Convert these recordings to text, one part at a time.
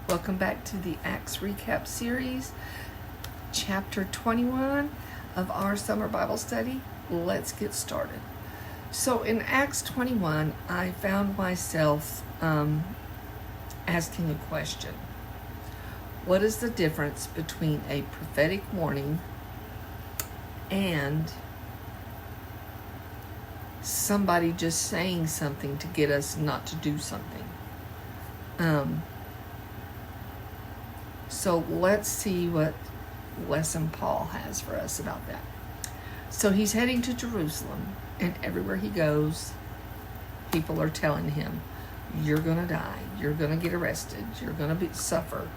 Welcome back to the Acts Recap Series, Chapter 21 of our Summer Bible Study. Let's get started. So in Acts 21, I found myself asking a question. What is the difference between a prophetic warning and somebody just saying something to get us not to do something? So let's see what lesson Paul has for us about that. So he's heading to Jerusalem, and everywhere he goes, people are telling him, you're going to die, you're going to get arrested, you're going to suffer.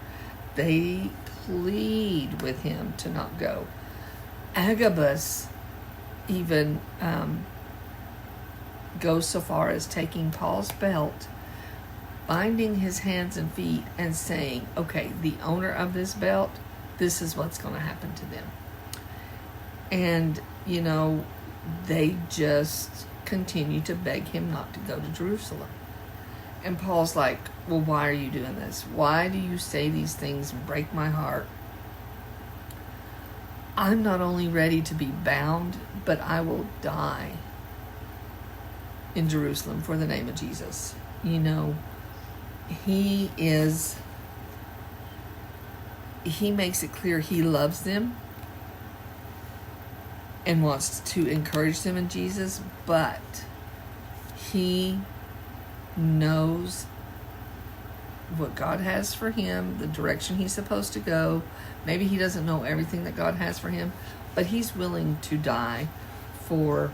They plead with him to not go. Agabus even goes so far as taking Paul's belt, binding his hands and feet, and saying, okay, the owner of this belt, this is what's going to happen to them. And, they just continue to beg him not to go to Jerusalem. And Paul's like, well, why are you doing this? Why do you say these things and break my heart? I'm not only ready to be bound, but I will die in Jerusalem for the name of Jesus. He makes it clear he loves them and wants to encourage them in Jesus, but he knows what God has for him, the direction he's supposed to go. Maybe he doesn't know everything that God has for him, but he's willing to die for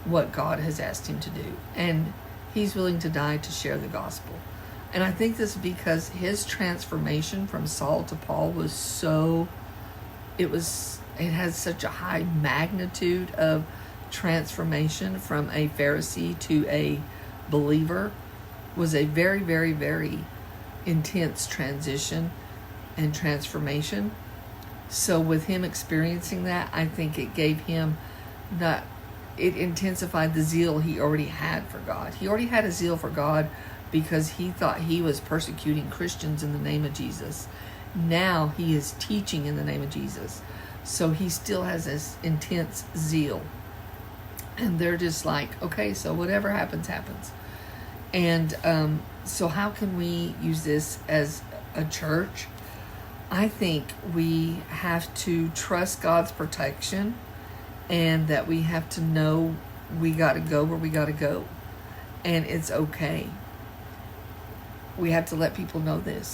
what God has asked him to do. And he's willing to die to share the gospel. And I think this is because his transformation from Saul to Paul it had such a high magnitude of transformation from a Pharisee to a believer. Was a very, very, very intense transition and transformation. So with him experiencing that, I think it gave him it intensified the zeal he already had for God. He already had a zeal for God because he thought he was persecuting Christians in the name of Jesus. Now he is teaching in the name of Jesus. So he still has this intense zeal. And they're just like, okay, so whatever happens, happens. And so how can we use this as a church? I think we have to trust God's protection, and that we have to know we got to go where we got to go. And it's okay. We have to let people know this.